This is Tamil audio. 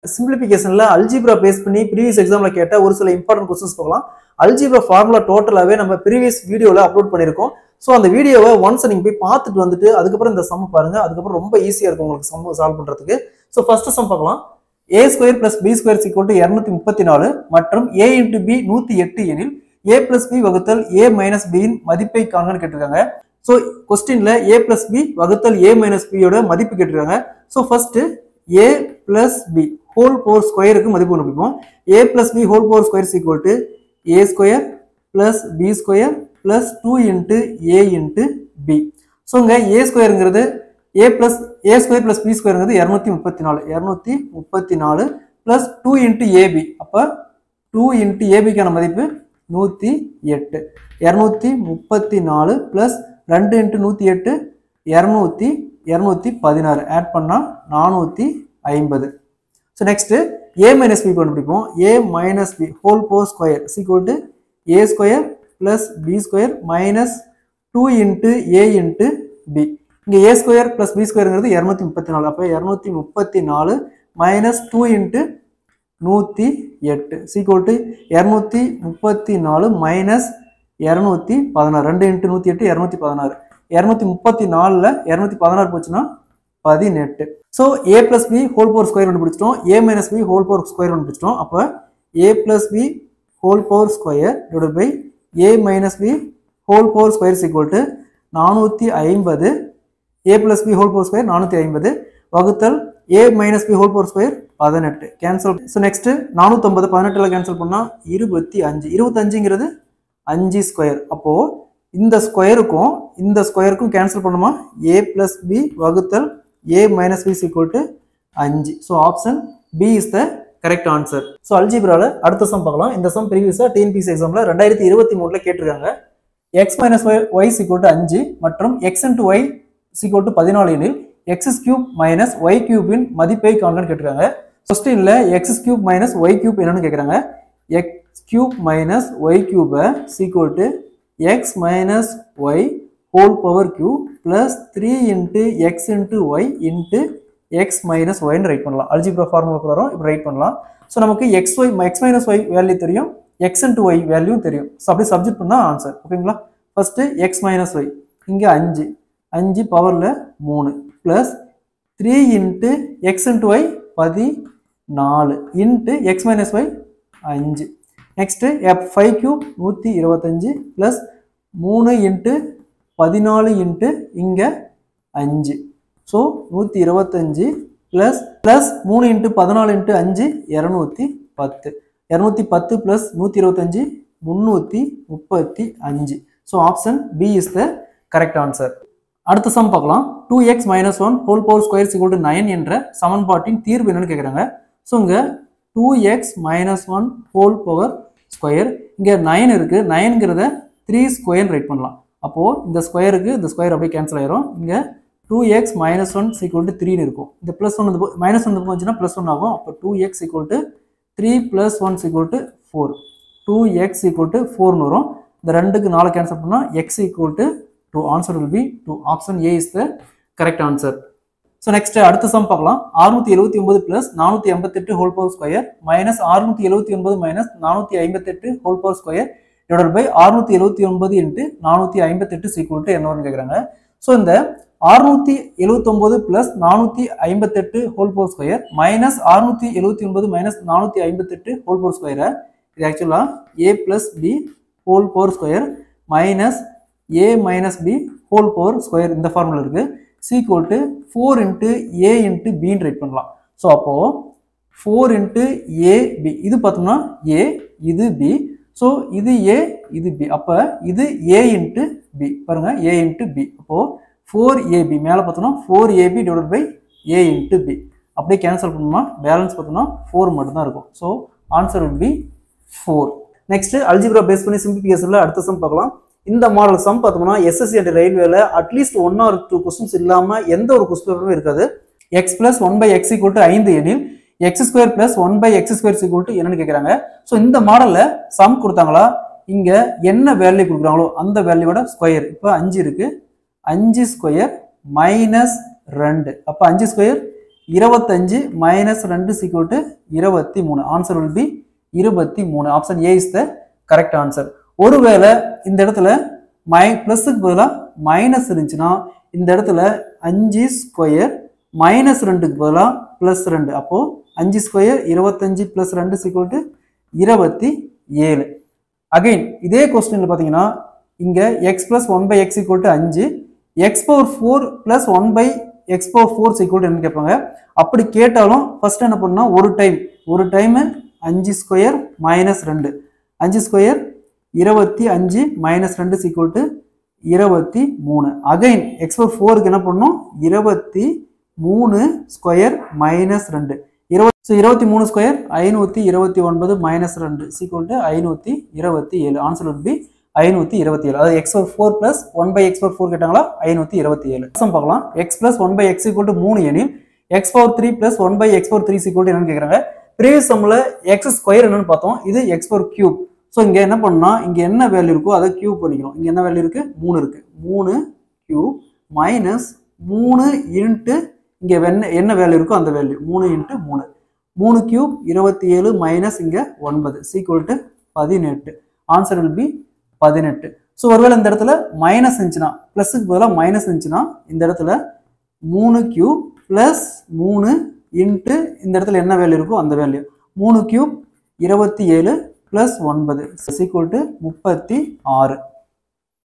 சிம்பிளிஃபிகேஷன்ல அல்ஜிப்ரா பேஸ் பண்ணி ப்ரீவியஸ் எக்ஸாம்ல கேட்ட ஒரு சில இம்பார்ட்டன்ட் क्वेश्चंस பார்க்கலாம். அல்ஜிப்ரா ஃபார்முலா டோட்டலாவே நம்ம ப்ரீவியஸ் வீடியோல அப்லோட் பண்ணிருக்கோம். சோ அந்த வீடியோவை ஒன்ஸ் நீங்க போய் பார்த்துட்டு வந்துட்டு அதுக்கு இந்த சம் பாருங்க. அதுக்கு அப்புறம் ரொம்ப ஈஸியா இருக்கும் உங்களுக்கு சம் சால்வ் பண்றதுக்கு. சோ ஃபர்ஸ்ட் சம் பார்க்கலாம். a square plus b square = 234 மற்றும் a * b 108 எனில் a plus b வகுத்தல் a minus b இன் மதிப்பை காண்கன்னு கேட்டிருக்காங்க. சோ क्वेश्चनல a plus b வகுத்தல் a minus b யோட மதிப்பு கேட்டிருக்காங்க. So first a plus b whole power square க்கு மதிப்பு கண்டுபிடிப்போம். a plus b whole power square = a square plus b square plus 2 into a into b. So இங்க a ஸ்கொயர்ங்கிறது a square plus b ஸ்கொயர்ங்கிறது 234 plus 2 into ab. அப்ப 2 into ab கான மதிப்பு 108. 234 plus 2 into 108 216 ஆட் பண்ணா 450. So next a minus b கண்டுபிடிப்போம். a minus b whole power square = a square plus b square minus 2 into a into b. இங்க a square plus b squareங்கிறது 234. அப்ப 234 minus 2 into 108 234 minus 216. 2 into 108 216. 234ல 216 போச்சுனா 18. So a plus b whole power square கண்டுபிடிச்சிட்டோம். a minus b whole power square கண்டுபிடிச்சிட்டோம். அப்ப a plus b whole power square divided by a minus b whole power square = 450. a plus b whole power square 450 வகுத்தல் a minus b whole power square 18. Cancel. So next 450 18ல கேன்சல் பண்ணா 25. 25ங்கிறது 5 ஸ்கொயர். அப்போ இந்த ஸ்கொயருக்கும் கேன்சல் பண்ணுமா a plus b வகுத்தல் a minus b = 5. So option B is the correct answer. So algebraல அடுத்த சம் பார்க்கலாம். இந்த சம் previous TNPSC எக்ஸாம்ல 2023ல கேட்டிருக்காங்க. x minus y = 5 மற்றும் x into y = 14 எனில் x³ minus y³ இன் மதிப்பை காண்கன்னு கேட்டிருக்காங்க. क्वेश्चनல x³ minus y³ என்னன்னு கேக்குறாங்க. x³ minus y³ = x minus y whole power cube plus 3 into x into y into x minus y ன்னு ரைட் பண்ணலாம். அல்ஜிப்ரா ஃபார்முலா பிரகாரம் இப்படி ரைட் பண்ணலாம். சோ நமக்கு x minus y வேல்யூ தெரியும், x into y வேல்யூ தெரியும். சோ அப்படியே சப்ஸ்டிட் பண்ணா ஆன்சர். ஓகேங்களா? ஃபர்ஸ்ட் x minus y இங்க 5 பவர்ல 3 plus 3 into x into y 14 into x minus y 5. Next f5 cube 125 plus 3 into 14 into இங்க 5. So 125 plus 3 into 14 into 5 210. 210 plus 125 335. So option B is the correct answer. அடுத்த சம் பார்க்கலாம். 2x minus 1 whole power square = 9 என்ற சமன்பாட்டின் தீர்வு என்னன்னு கேக்குறாங்க. சோ இங்க 2x minus 1 whole power square இங்க 9 இருக்கு. 9ங்கறத 3 ஸ்கொயர் ரைட் பண்ணலாம். அப்போ இந்த ஸ்கொயருக்கு இந்த ஸ்கொயர் அப்படியே கேன்சல் ஆயிரும். இங்க 2x minus 1 = 3 ன்னு இருக்கும். இந்த +1 வந்து மைனஸ் வந்து போச்சுனா +1 ஆகும். அப்போ 2x = 3 + 1 = 4. 2x = 4 ன்னு வரும். இந்த ரெண்டுக்கு 4 கேன்சல் பண்ணா x = 2. Answer will be 2. Option A is the correct answer. So next அடுத்த சம் பார்க்கலாம். 679 plus 458 whole power square minus 679 minus 458 whole power square divided by 679 into 458 என்னன்னு கேக்குறாங்க. சோ இந்த 679 plus 458 whole power square minus 679 minus 458 whole power square இது ஆக்சுவலா a plus b whole power square minus a minus b whole power square இந்த ஃபார்முலா இருக்கு. c = 4 into a into b ன்னு ரைட் பண்ணலாம். சோ அப்போ 4 into a b இது பார்த்தோம்னா a இது b. சோ இது a இது b. அப்ப இது a into b. பாருங்க a into b. அப்போ 4ab மேல பார்த்தோம்னா 4ab divided by a into b. அப்படியே கேன்சல் பண்ணோம்னா பேலன்ஸ் பார்த்தோம்னா 4 மட்டும் தான் இருக்கும். So answer will be 4. Next algebra base பண்ணி சிம்பிளிஃபிகேஷன்ல அடுத்த சம் பார்க்கலாம். இந்த மாடல் சம் பார்த்தோம்னா SSC and ரயில்வேல அட்லீஸ்ட் 1 or 2 क्वेश्चंस இல்லாம எந்த ஒரு क्वेश्चनமே இருக்காது. x plus 1/x = 5 எனில் x² plus 1/x² என்னன்னு கேக்குறாங்க. சோ இந்த மாடல்ல சம் கொடுத்தாங்களா இங்க என்ன வேல்யூ கொடுக்குறாங்களோ அந்த வேல்யூவோட ஸ்கொயர். இப்போ 5 இருக்கு. 5 ஸ்கொயர் minus 2. அப்ப 5 square 25 minus 2 is equal to 23. Answer will be 23. Option A is the correct answer. ஒருவேளை இந்த இடத்துல பிளஸுக்கு பதிலாக மைனஸ் இருந்துச்சுன்னா இந்த இடத்துல 5 ஸ்கொயர் மைனஸ் 2க்கு பதிலாக பிளஸ் 2. அப்போ 5 square 25 plus 2 is equal to 27. Again இதே கொஸ்டின்ல பார்த்தீங்கன்னா இங்க x plus 1 by x equal to 5, x power 4 plus 1 by x power 4 is equal to என்ன கேட்பாங்க. அப்படி கேட்டாலும் ஃபர்ஸ்ட் என்ன பண்ணா ஒரு time 5 square minus 2, 5 square 25 minus 2 is equal to 23. Again x power 4க்கு என்ன பண்ணணும் 23 square minus 2. 23 square 529 minus 2 is equal to 527. Answer will be 527. அதாவது x power 4 plus 1 by x power 4 கேட்டாங்களா 527. சம் பார்க்கலாம். x plus 1 by x equal to 3 எனில் x power 3 plus 1 by x power 3 is equal to என்னன்னு கேக்குறாங்க. ப்ரீவியஸ் சம்ல x ஸ்கொயர் என்னன்னு பார்த்தோம். இது x power cube. ஸோ இங்க என்ன பண்ணா இங்க என்ன வேல்யூ இருக்கோ அதை கியூப் பண்ணிக்கணும். இங்க என்ன வேல்யூ இருக்கு 3 இருக்கு. 3 கியூப் மைனஸ் 3 இன்ட்டு இங்க என்ன வேல்யூ இருக்கோ அந்த வேல்யூ 3 இன்ட்டு 3. 3 கியூப் 27 மைனஸ் இங்க 9 is equal to 18. Answer will be 18. So ஒருவேளை இந்த இடத்துல மைனஸ் இருந்துச்சுன்னா பிளஸுக்கு பதிலாக மைனஸ் இருந்துச்சுன்னா இந்த இடத்துல 3 கியூப் பிளஸ் 3 இன்ட்டு இந்த இடத்துல என்ன வேல்யூ இருக்கோ அந்த value 3 cube 27 plus 9 is equal to 36.